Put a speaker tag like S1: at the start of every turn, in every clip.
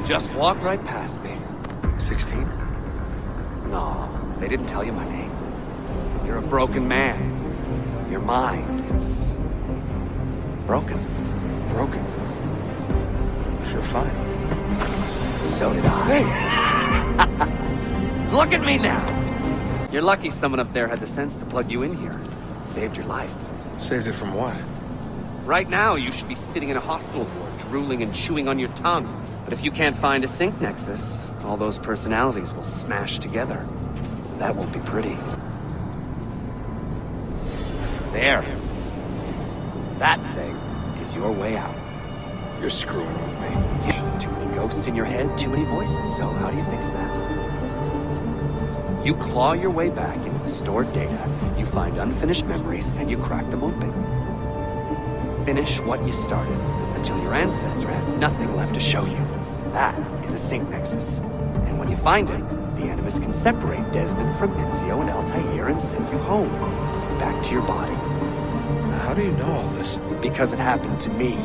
S1: Just walk right past me.
S2: 16?
S1: No, they didn't tell you my name. You're a broken man. Your mind, it's... broken.
S2: Broken. I feel fine.
S1: So did I. Hey! Look at me now! You're lucky someone up there had the sense to plug you in here. It saved your life.
S2: Saved it from what?
S1: Right now, you should be sitting in a hospital ward, drooling and chewing on your tongue. But if you can't find a sync nexus, all those personalities will smash together. That won't be pretty. There. That thing is your way out.
S2: You're screwing with me.
S1: Too many ghosts in your head, too many voices, so how do you fix that? You claw your way back into the stored data, you find unfinished memories, and you crack them open. Finish what you started, until your ancestor has nothing left to show you. That is a sync nexus. And when you find it, the Animus can separate Desmond from Ezio and Altair and send you home. Back to your body.
S2: How do you know all this?
S1: Because it happened to me.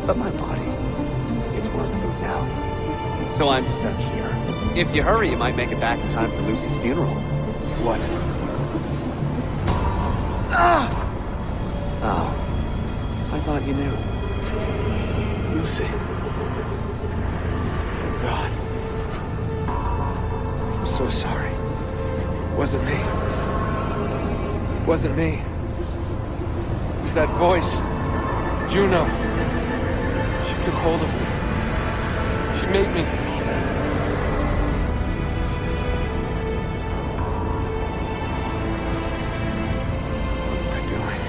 S1: But my body, it's worm food now. So I'm stuck here. If you hurry, you might make it back in time for Lucy's funeral. What? Ah! Oh. I thought you knew.
S2: Lucy. God. I'm so sorry. Wasn't me. Wasn't me. It was that voice. Juno. She took hold of me. She made me... What am I doing?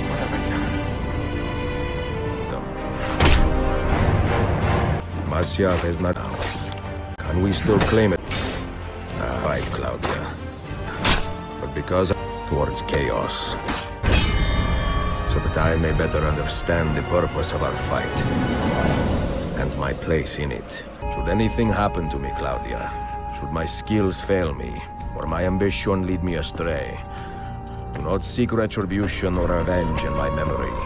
S2: What have I done?
S3: Masya is not out. Can we still claim it? Right, Claudia. But because towards chaos, so that I may better understand the purpose of our fight and my place in it. Should anything happen to me, Claudia, should my skills fail me, or my ambition lead me astray, do not seek retribution or revenge in my memory,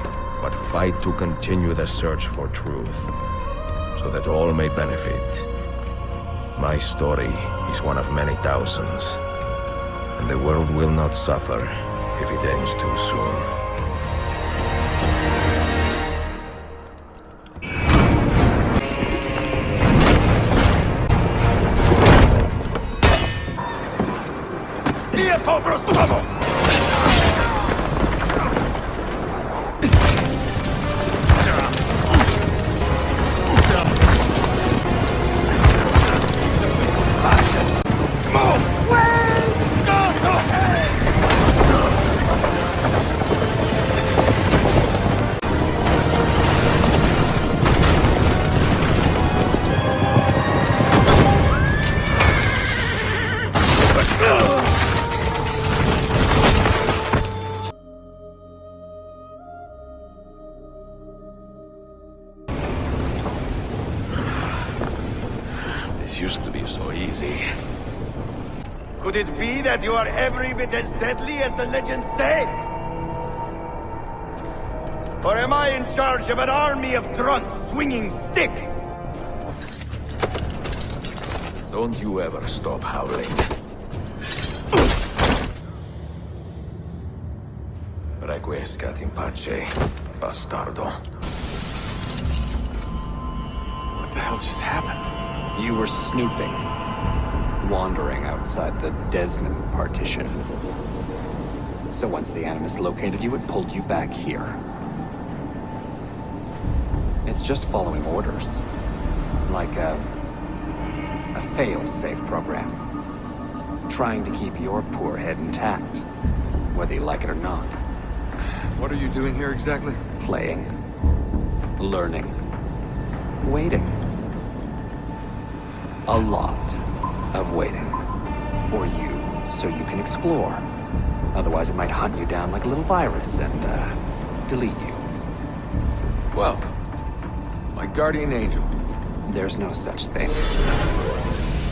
S3: but fight to continue the search for truth, so that all may benefit. My story is one of many thousands, and the world will not suffer if it ends too soon.
S4: Used to be so easy.
S5: Could it be that you are every bit as deadly as the legends say? Or am I in charge of an army of drunks swinging sticks?
S4: Don't you ever stop howling. Requiescat in pace, bastardo.
S2: What the hell just happened?
S1: You were snooping. Wandering outside the Desmond partition. So once the Animus located you, it pulled you back here. It's just following orders. Like a fail-safe program. Trying to keep your poor head intact. Whether you like it or not.
S2: What are you doing here exactly?
S1: Playing. Learning. Waiting. A lot of waiting. For you, so you can explore. Otherwise it might hunt you down like a little virus and, delete you.
S2: Well, my guardian angel.
S1: There's no such thing.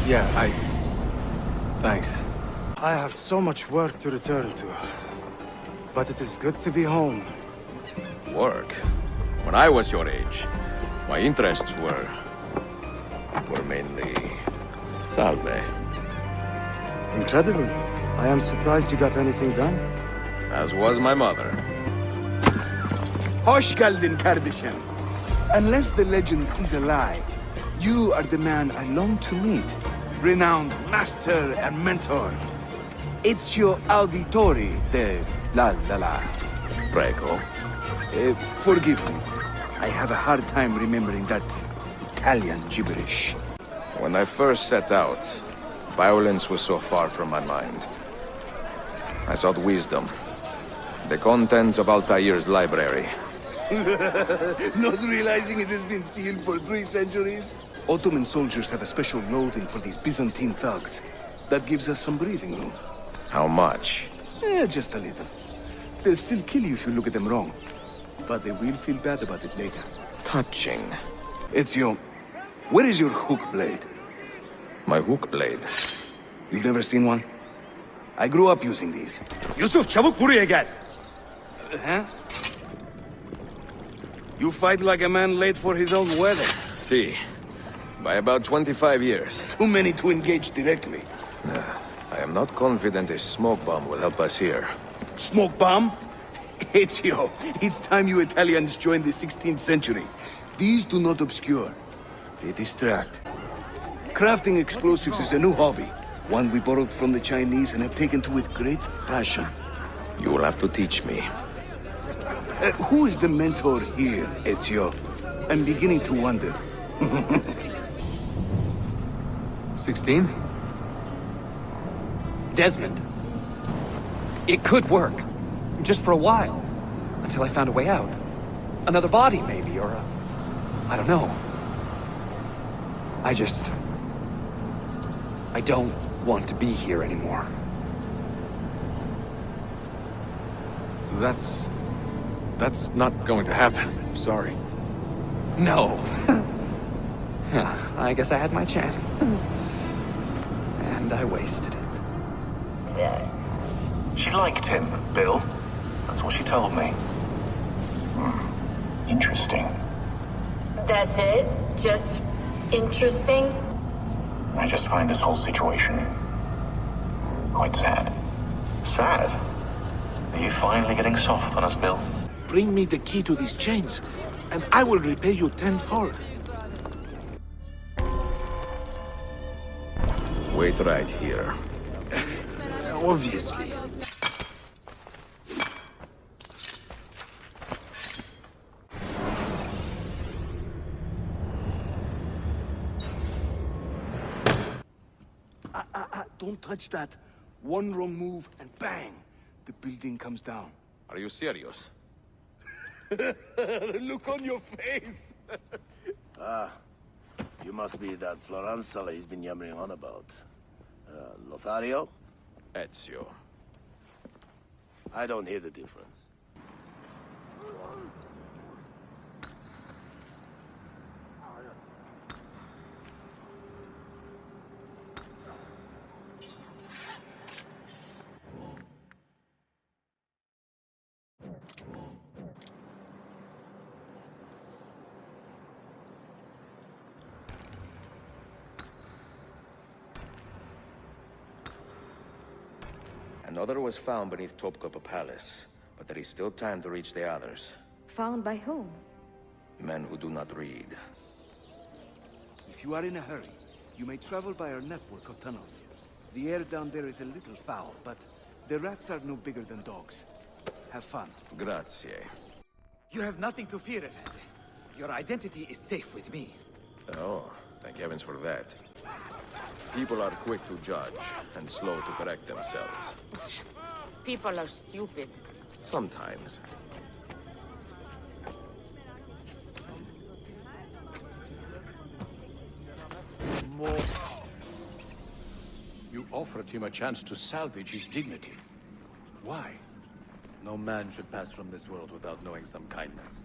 S2: Yeah, Thanks.
S6: I have so much work to return to. But it is good to be home.
S4: Work? When I was your age, My interests were mainly salve.
S6: Incredible. I am surprised you got anything done.
S4: As was my mother.
S7: Hoş geldin kardeşim. Unless the legend is a lie, you are the man I long to meet. Renowned master and mentor. Ezio Auditori de la.
S4: Prego.
S7: Forgive me. I have a hard time remembering that Italian gibberish.
S4: When I first set out, violence was so far from my mind. I sought wisdom. The contents of Altair's library.
S7: Not realizing it has been sealed for 3 centuries? Ottoman soldiers have a special loathing for these Byzantine thugs. That gives us some breathing room.
S4: How much?
S7: Just a little. They'll still kill you if you look at them wrong. But they will feel bad about it later.
S4: Touching.
S7: Ezio, where is your hook blade?
S4: My hook blade.
S7: You've never seen one? I grew up using these. Yusuf, çabuk buraya gel. Huh? You fight like a man late for his own wedding.
S4: See, by about 25 years.
S7: Too many to engage directly.
S4: I am not confident a smoke bomb will help us here.
S7: Smoke bomb? Ezio, it's time you Italians joined the 16th century. These do not obscure. They distract. Crafting explosives is a new hobby. One we borrowed from the Chinese and have taken to with great passion.
S4: You will have to teach me.
S7: Who is the mentor here, Ezio? I'm beginning to wonder.
S1: 16? Desmond. It could work. Just for a while. Until I found a way out. Another body, maybe, or a... I don't know. I don't want to be here anymore.
S2: That's not going to happen. I'm sorry.
S1: No. I guess I had my chance. And I wasted it.
S5: She liked him, Bill. That's what she told me. Interesting.
S8: That's it? Just interesting?
S5: I just find this whole situation quite sad. Sad? Are you finally getting soft on us, Bill?
S7: Bring me the key to these chains, and I will repay you tenfold.
S4: Wait right here.
S7: Obviously. Don't touch that. One wrong move and bang, the building comes down.
S4: Are you serious?
S7: Look on your face.
S5: You must be that Floranzala he's been yammering on about. Lothario?
S4: Ezio.
S5: I don't hear the difference.
S4: Another was found beneath Topkapi Palace, but there is still time to reach the others.
S8: Found by whom?
S4: Men who do not read.
S7: If you are in a hurry, you may travel by our network of tunnels. The air down there is a little foul, but the rats are no bigger than dogs. Have fun.
S4: Grazie.
S9: You have nothing to fear, Effendi. Your identity is safe with me.
S4: Oh, thank heavens for that. People are quick to judge and slow to correct themselves.
S8: People are stupid.
S4: Sometimes.
S10: You offered him a chance to salvage his dignity. Why?
S9: No man should pass from this world without knowing some kindness.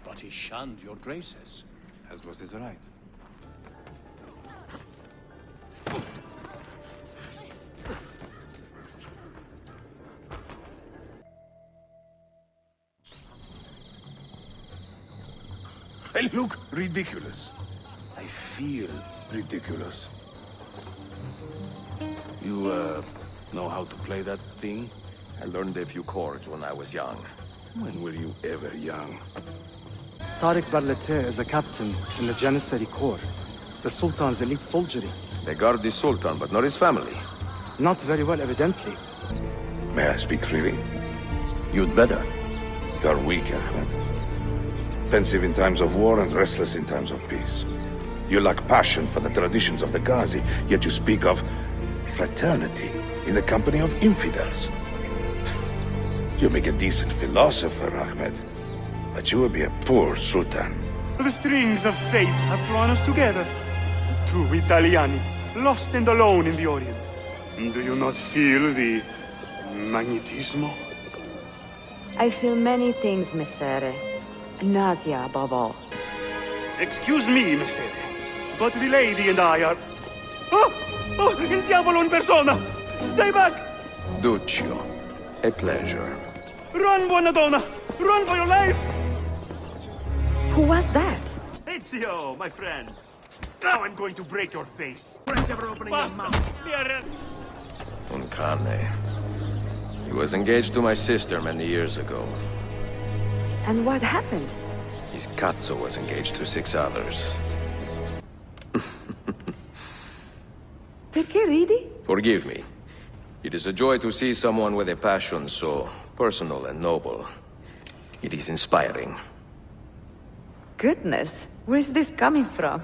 S10: But he shunned your graces.
S9: As was his right.
S7: I look ridiculous. I feel ridiculous. You, know how to play that thing?
S4: I learned a few chords when I was young.
S7: When were you ever young?
S6: Tariq Barlete is a captain in the Janissary Corps, the Sultan's elite soldiery.
S4: They guard the Sultan, but not his family.
S6: Not very well, evidently.
S11: May I speak freely?
S7: You'd better.
S11: You're weak, Ahmed. Pensive in times of war and restless in times of peace. You lack passion for the traditions of the Ghazi, yet you speak of fraternity in the company of infidels. You make a decent philosopher, Ahmed, but you will be a poor sultan.
S12: The strings of fate have drawn us together. Two Italiani, lost and alone in the Orient. Do you not feel the magnetismo?
S8: I feel many things, Messere. Nausea above all.
S12: Excuse me, Messere, but the lady and I are... Oh! Oh, il diavolo in persona! Stay back!
S4: Duccio, a pleasure.
S12: Run, buona donna! Run for your life!
S8: Who was that?
S12: Ezio, my friend. Now I'm going to break your face.
S9: Never opening your mouth.
S4: Un cane. He was engaged to my sister many years ago.
S8: And what happened?
S4: His cazzo was engaged to 6 others.
S8: Perché ridi?
S4: Forgive me. It is a joy to see someone with a passion so personal and noble. It is inspiring.
S8: Goodness, where's this coming from?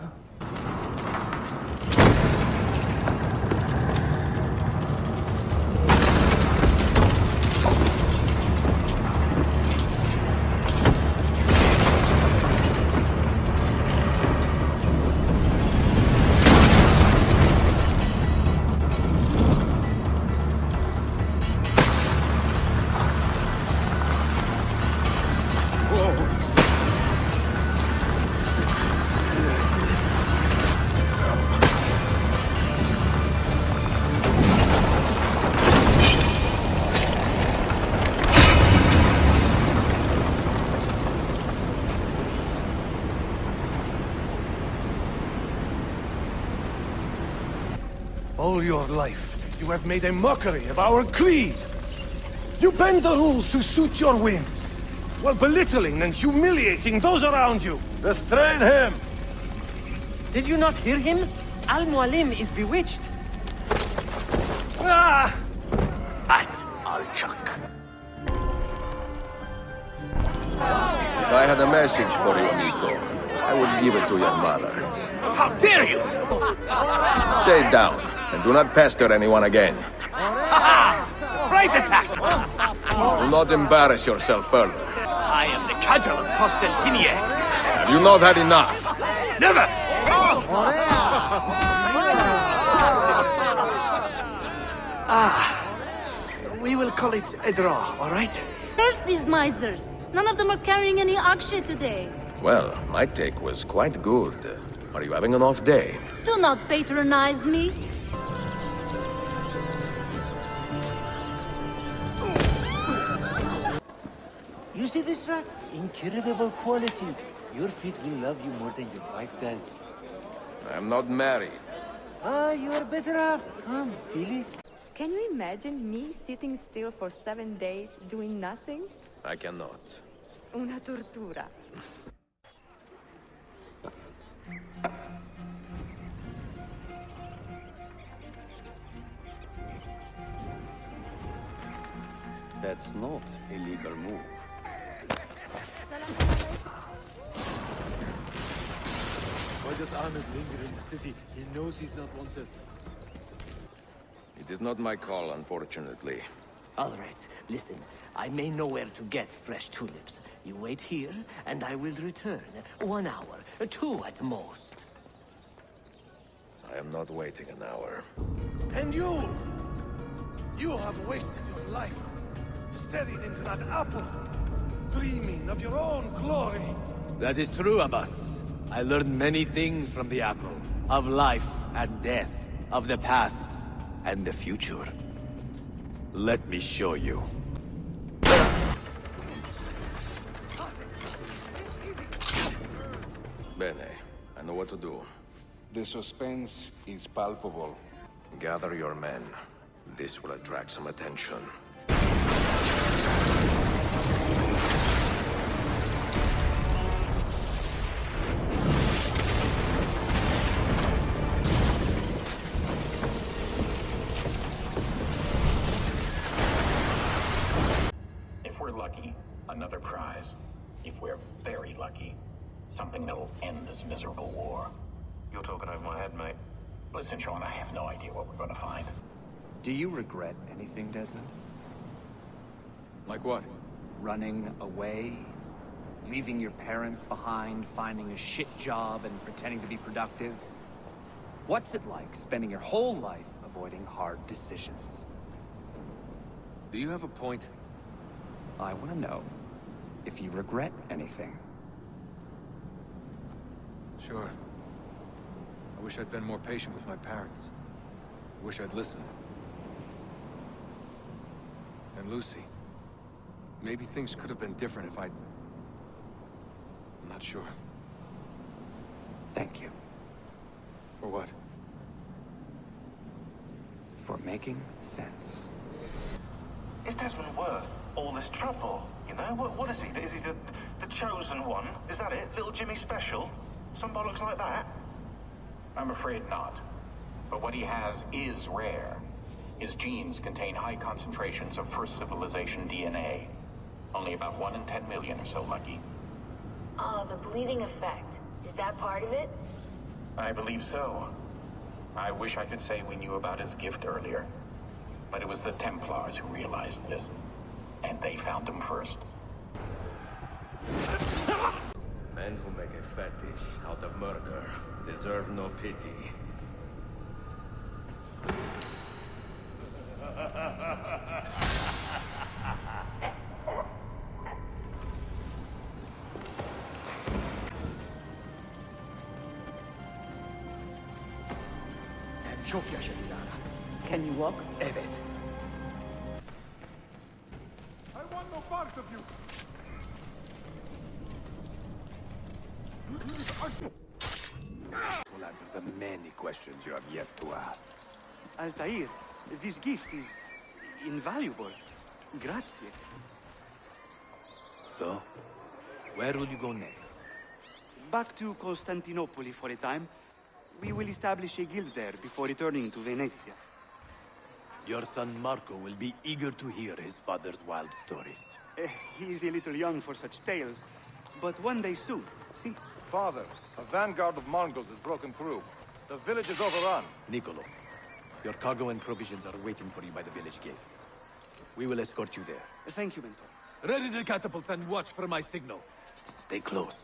S13: All your life, you have made a mockery of our creed. You bend the rules to suit your whims, while belittling and humiliating those around you. Restrain him!
S14: Did you not hear him? Al-Mualim is bewitched.
S13: Ah!
S7: At Al-Chuck.
S4: If I had a message for you, amigo, I would give it to your mother.
S7: How dare you!
S4: Stay down, and do not pester anyone again.
S7: Surprise attack!
S4: Do not embarrass yourself further.
S7: I am the cudgel of Constantinian.
S4: Have you not had enough?
S7: Never! We will call it a draw, all right?
S15: Curse these misers! None of them are carrying any akshay today.
S4: Well, my take was quite good. Are you having an off day?
S15: Do not patronize me.
S14: You see this rack? Incredible quality. Your feet will love you more than your wife does.
S4: I am not married.
S14: Ah, you are better off. Come, feel it.
S8: Can you imagine me sitting still for 7 days doing nothing?
S4: I cannot.
S8: Una tortura.
S7: That's not a legal move.
S10: Why does Ahmed linger in the city? He knows he's not wanted.
S4: It is not my call, unfortunately.
S14: All right, listen. I may know where to get fresh tulips. You wait here, and I will return. 1 hour, 2 at most.
S4: I am not waiting an hour.
S13: And you! You have wasted your life, staring into that apple, dreaming of your own glory.
S16: That is true, Abbas. I learned many things from the apple. Of life and death, of the past and the future. Let me show you.
S4: Bene. I know what to do.
S2: The suspense is palpable.
S4: Gather your men. This will attract some attention.
S5: If we're lucky, another prize. If we're very lucky, something that'll end this miserable war.
S9: You're talking over my head, mate.
S5: Listen, Sean, I have no idea what we're gonna find.
S1: Do you regret anything, Desmond?
S2: Like what?
S1: Running away? Leaving your parents behind, finding a shit job, and pretending to be productive? What's it like spending your whole life avoiding hard decisions?
S2: Do you have a point?
S1: I want to know if you regret anything.
S2: Sure. I wish I'd been more patient with my parents. I wish I'd listened. And Lucy. Maybe things could have been different if I'd... I'm not sure.
S1: Thank you.
S2: For what?
S1: For making sense.
S9: Is Desmond worth all this trouble? You know, what is he? Is he the chosen one? Is that it? Little Jimmy Special? Some bollocks like that?
S5: I'm afraid not. But what he has is rare. His genes contain high concentrations of first civilization DNA. Only about 1 in 10 million are so lucky.
S17: Oh, the bleeding effect. Is that part of it?
S5: I believe so. I wish I could say we knew about his gift earlier. But it was the Templars who realized this. And they found him first.
S3: Men who make a fetish out of murder deserve no pity.
S9: Sen çok yaşadın Lara.
S8: Can you walk?
S9: Evet.
S12: I want no part of you.
S16: Will answer the many questions you have yet to ask.
S6: Altair, this gift is invaluable. Grazie.
S16: So, where will you go next?
S6: Back to Constantinople for a time. We will establish a guild there before returning to Venezia.
S16: Your son Marco will be eager to hear his father's wild stories.
S6: He is a little young for such tales, but one day soon, see?
S13: Father, a vanguard of Mongols has broken through. The village is overrun.
S16: Niccolo, your cargo and provisions are waiting for you by the village gates. We will escort you there.
S6: Thank you, Mentor.
S16: Ready the catapults and watch for my signal. Stay close.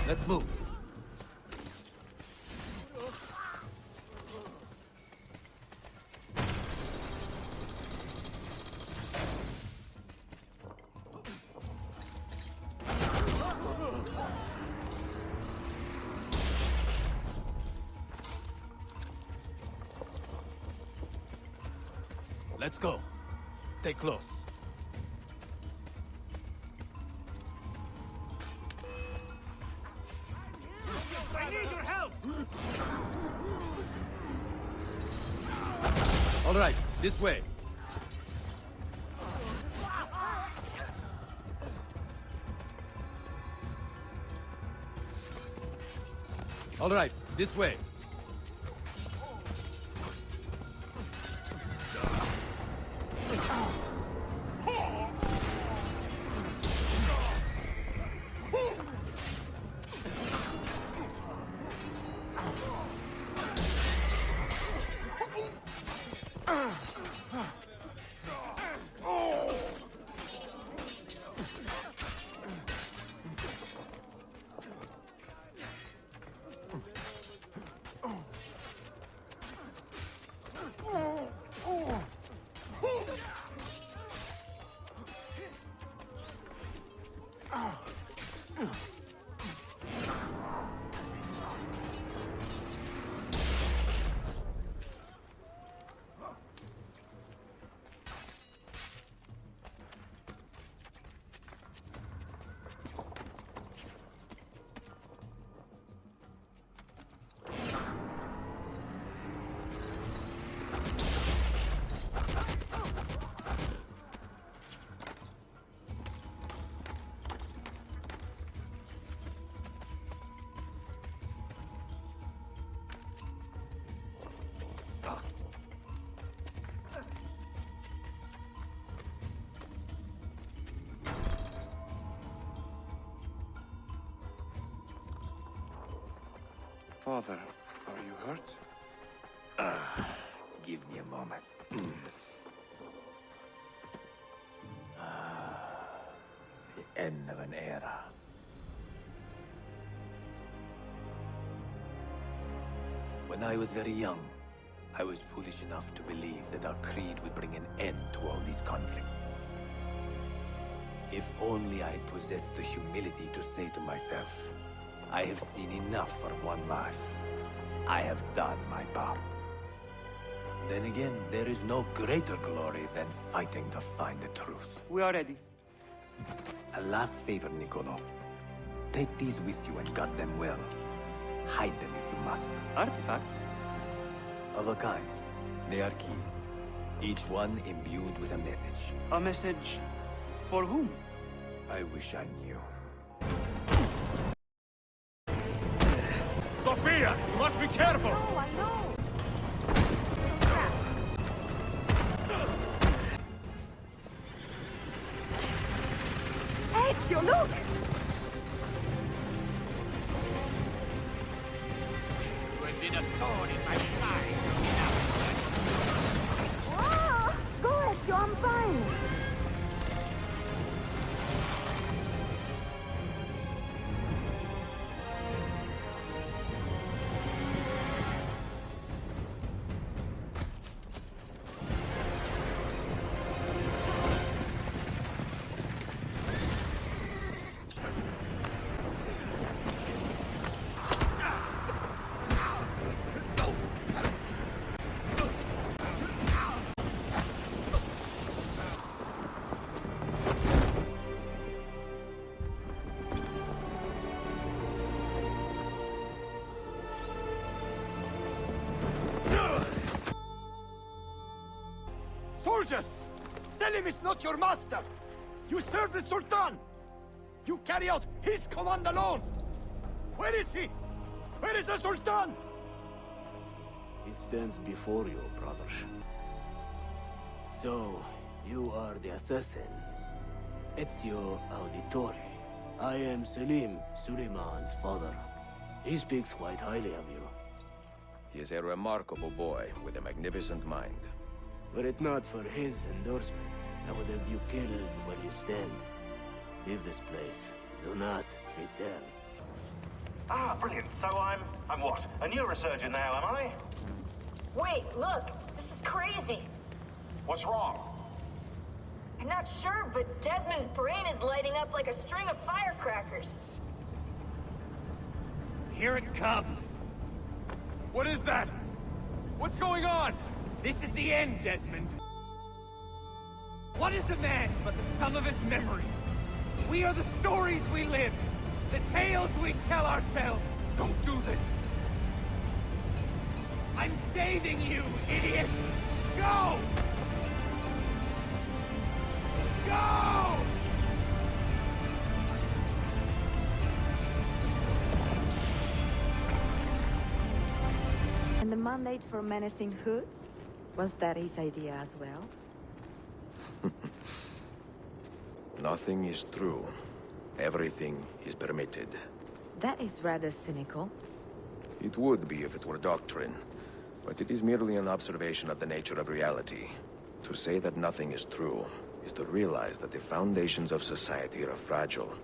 S16: Let's move. Let's go. Stay close.
S12: I need your help!
S16: All right, this way. All right, this way.
S2: Father, are you hurt?
S16: Give me a moment. The end of an era. When I was very young, I was foolish enough to believe that our creed would bring an end to all these conflicts. If only I possessed the humility to say to myself, I have seen enough for one life. I have done my part. Then again, there is no greater glory than fighting to find the truth.
S6: We are ready.
S16: A last favor, Niccolo. Take these with you and guard them well. Hide them if you must.
S6: Artifacts?
S16: Of a kind. They are keys. Each one imbued with a message.
S6: A message for whom?
S16: I wish I knew.
S13: Sophia, you must be careful!
S8: Oh, I know! Ezio, look!
S10: You have been a thorn in my side.
S8: Ah! Go, Ezio, I'm fine!
S13: Soldiers! Selim is not your master! You serve the Sultan! You carry out his command alone! Where is he? Where is the Sultan?
S14: He stands before you, brother. So, you are the assassin. Ezio Auditore. I am Selim, Suleiman's father. He speaks quite highly of you.
S4: He is a remarkable boy with a magnificent mind.
S14: Were it not for his endorsement, I would have you killed where you stand. Leave this place. Do not return.
S9: Ah, brilliant. So I'm what? A neurosurgeon now, am I?
S17: Wait, look! This is crazy!
S9: What's wrong?
S17: I'm not sure, but Desmond's brain is lighting up like a string of firecrackers.
S2: Here it comes. What is that? What's going on?
S18: This is the end, Desmond. What is a man but the sum of his memories? We are the stories we live, the tales we tell ourselves.
S2: Don't do this.
S18: I'm saving you, idiot! Go! Go!
S8: And the mandate for menacing hoods? Was that his idea as well?
S4: Nothing is true. Everything is permitted.
S8: That is rather cynical.
S4: It would be if it were doctrine, but it is merely an observation of the nature of reality. To say that nothing is true is to realize that the foundations of society are fragile,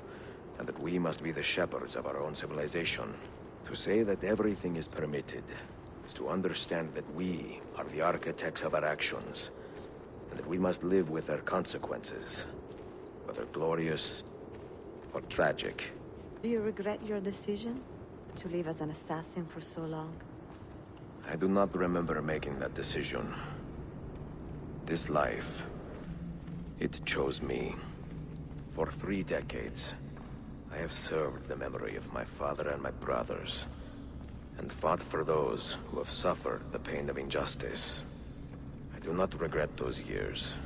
S4: and that we must be the shepherds of our own civilization. To say that everything is permitted is to understand that we are the architects of our actions, and that we must live with their consequences, whether glorious or tragic.
S8: Do you regret your decision to live as an assassin for so long?
S4: I do not remember making that decision. This life, it chose me. For 3 decades, I have served the memory of my father and my brothers, and fought for those who have suffered the pain of injustice. I do not regret those years,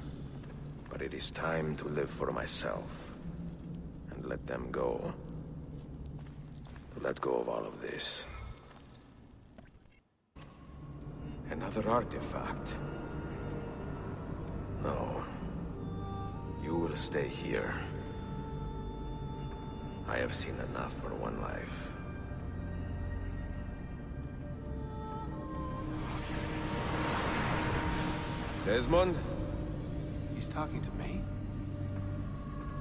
S4: but it is time to live for myself, and let them go. To let go of all of this. Another artifact. No. You will stay here. I have seen enough for one life. Desmond?
S2: He's talking to me?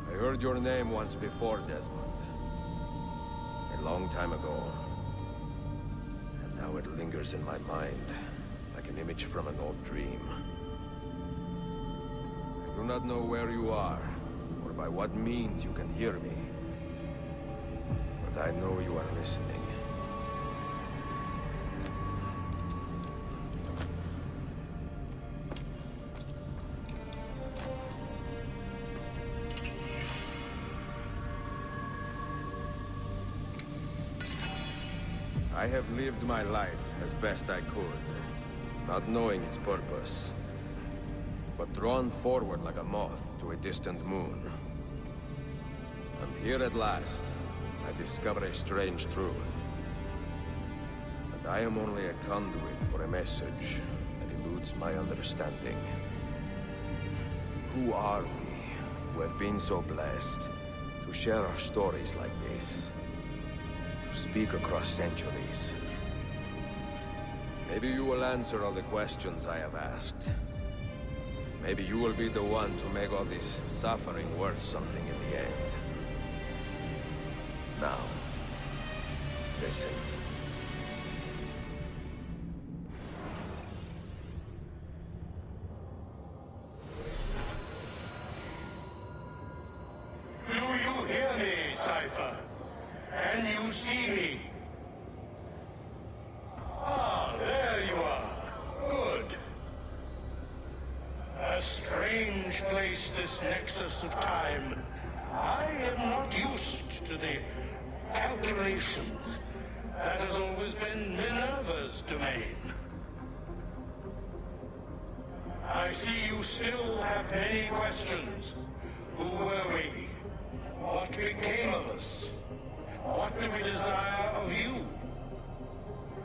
S4: I heard your name once before, Desmond. A long time ago. And now it lingers in my mind, like an image from an old dream. I do not know where you are, or by what means you can hear me. But I know you are listening. I have lived my life as best I could, not knowing its purpose, but drawn forward like a moth to a distant moon. And here at last, I discover a strange truth. That I am only a conduit for a message that eludes my understanding. Who are we, who have been so blessed to share our stories like this? To speak across centuries. Maybe you will answer all the questions I have asked. Maybe you will be the one to make all this suffering worth something in the end. Now, listen.
S13: Do you hear me, Cypher? Can you see me? Ah, there you are. Good. A strange place, this nexus of time. I am not used to the calculations. That has always been Minerva's domain. I see you still have many questions. Who were we? What became of us? What do we desire of you?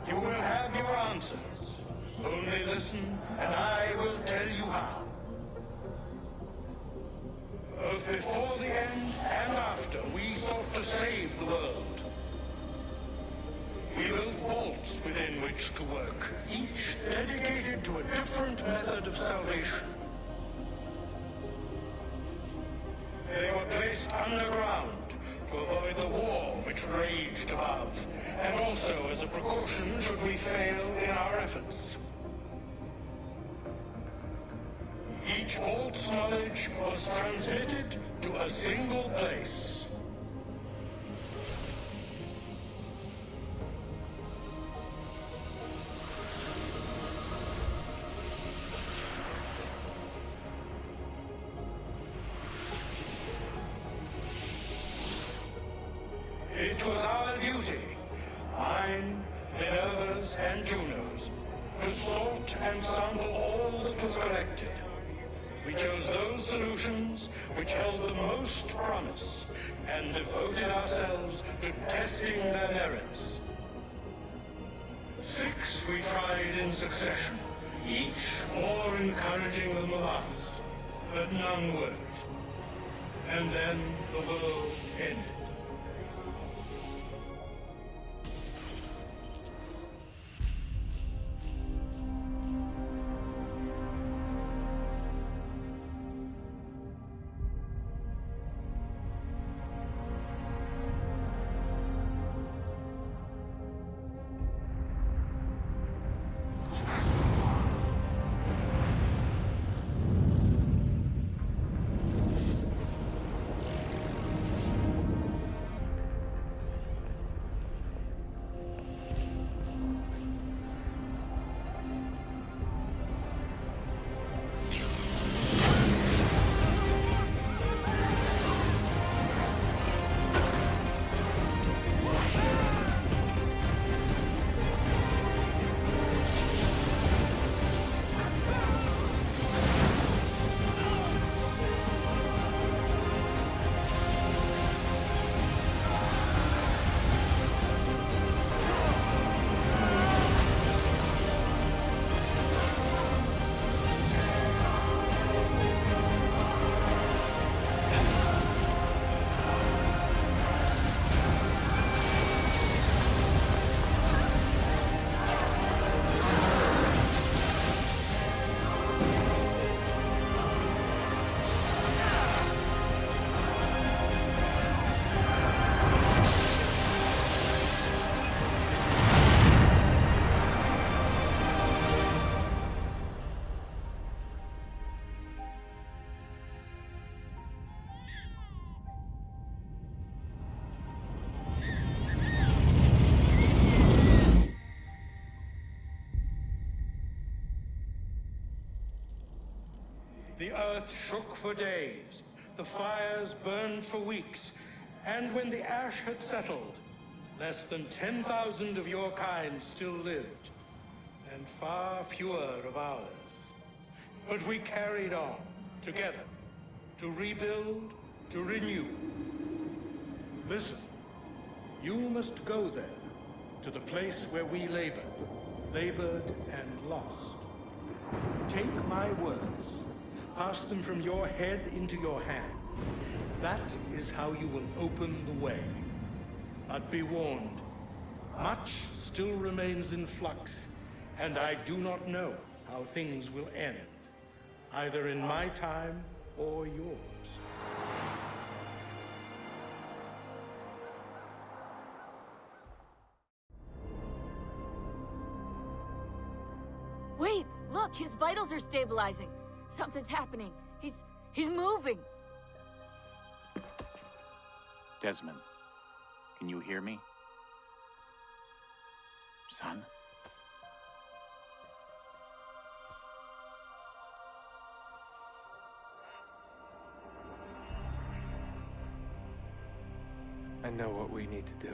S13: You will have your answers. Only listen, and I will tell you how. Both before the end and after, we sought to save the world. We built vaults within which to work, each dedicated to a different method of salvation. They were placed underground to avoid the war which raged above, and also as a precaution should we fail in our efforts. Each vault's knowledge was transmitted to a single place. It was our duty, mine, Minerva's, and Juno's, to sort and sample all that was collected. We chose those solutions which held the most promise, and devoted ourselves to testing their merits. 6 we tried in succession, each more encouraging than the last, but none worked. And then the world ended.
S19: earth shook for days, the fires burned for weeks, and when the ash had settled, less than 10,000 of your kind still lived, and far fewer of ours. But we carried on, together, to rebuild, to renew. Listen, you must go there, to the place where we labored and lost. Take my words, pass them from your head into your hands. That is how you will open the way. But be warned, much still remains in flux, and I do not know how things will end, either in my time or yours.
S17: Wait, look, his vitals are stabilizing. Something's happening. He's moving.
S5: Desmond, can you hear me? Son?
S2: I know what we need to do.